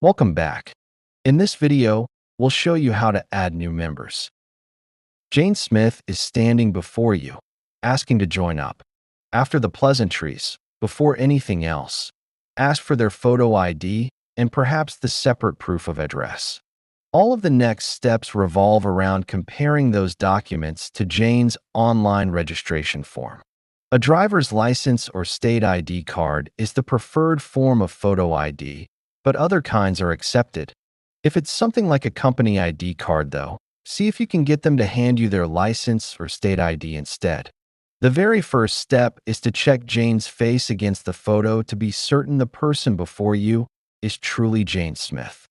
Welcome back. In this video, we'll show you how to add new members. Jane Smith is standing before you, asking to join up. After the pleasantries, before anything else, ask for their photo ID and perhaps the separate proof of address. All of the next steps revolve around comparing those documents to Jane's online registration form. A driver's license or state ID card is the preferred form of photo ID, but other kinds are accepted. If it's something like a company ID card, though, see if you can get them to hand you their license or state ID instead. The very first step is to check Jane's face against the photo to be certain the person before you is truly Jane Smith.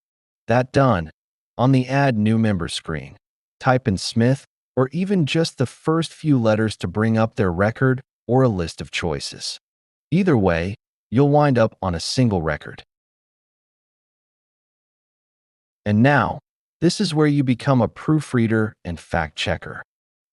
That done, on the Add New Member screen, type in Smith or even just the first few letters to bring up their record or a list of choices. Either way, you'll wind up on a single record. And now, this is where you become a proofreader and fact-checker.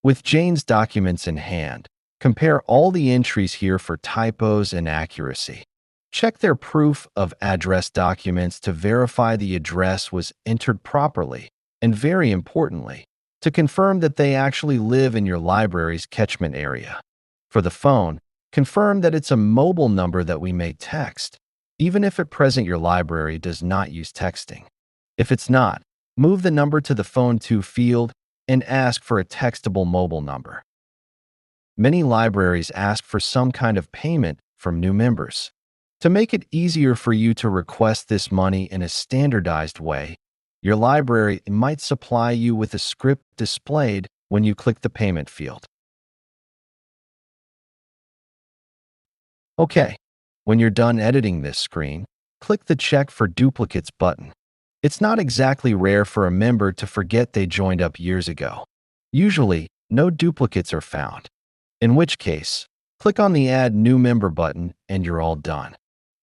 With Jane's documents in hand, compare all the entries here for typos and accuracy. Check their proof of address documents to verify the address was entered properly, and very importantly, to confirm that they actually live in your library's catchment area. For the phone, confirm that it's a mobile number that we may text, even if at present your library does not use texting. If it's not, move the number to the Phone To field and ask for a textable mobile number. Many libraries ask for some kind of payment from new members. To make it easier for you to request this money in a standardized way, your library might supply you with a script displayed when you click the payment field. Okay, when you're done editing this screen, click the Check for Duplicates button. It's not exactly rare for a member to forget they joined up years ago. Usually, no duplicates are found. In which case, click on the Add New Member button and you're all done.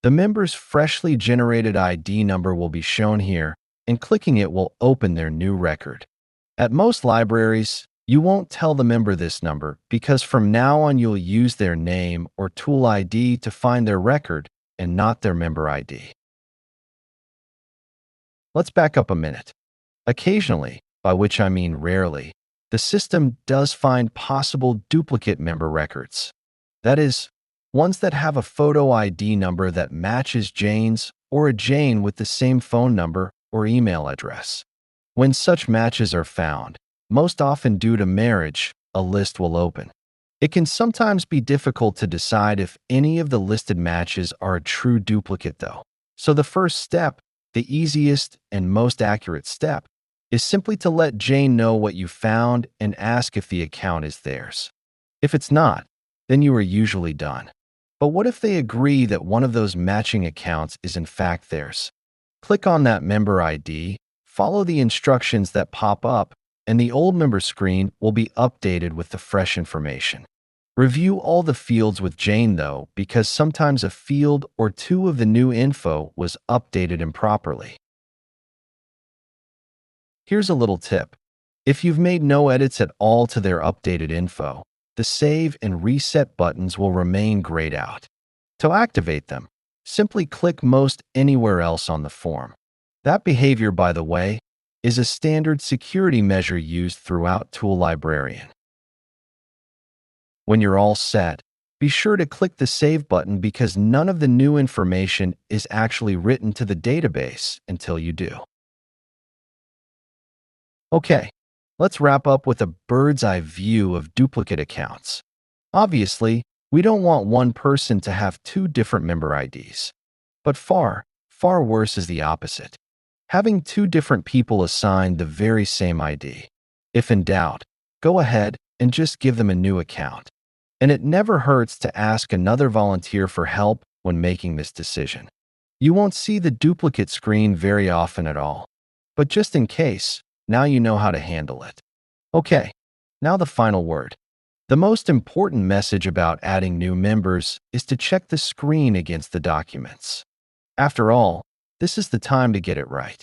The member's freshly generated ID number will be shown here, and clicking it will open their new record. At most libraries, you won't tell the member this number because from now on you'll use their name or tool ID to find their record and not their member ID. Let's back up a minute. Occasionally, by which I mean rarely, the system does find possible duplicate member records. That is, ones that have a photo ID number that matches Jane's or a Jane with the same phone number or email address. When such matches are found, most often due to marriage, a list will open. It can sometimes be difficult to decide if any of the listed matches are a true duplicate, though. So the first step, the easiest and most accurate step, is simply to let Jane know what you found and ask if the account is theirs. If it's not, then you are usually done. But what if they agree that one of those matching accounts is in fact theirs? Click on that member ID, follow the instructions that pop up, and the old member screen will be updated with the fresh information. Review all the fields with Jane, though, because sometimes a field or two of the new info was updated improperly. Here's a little tip. If you've made no edits at all to their updated info, the Save and Reset buttons will remain grayed out. To activate them, simply click most anywhere else on the form. That behavior, by the way, is a standard security measure used throughout Tool Librarian. When you're all set, be sure to click the Save button because none of the new information is actually written to the database until you do. Okay, let's wrap up with a bird's eye view of duplicate accounts. Obviously, we don't want one person to have two different member IDs. But far worse is the opposite. Having two different people assigned the very same ID. If in doubt, go ahead and just give them a new account. And it never hurts to ask another volunteer for help when making this decision. You won't see the duplicate screen very often at all. But just in case, now you know how to handle it. Okay, now the final word. The most important message about adding new members is to check the screen against the documents. After all, this is the time to get it right.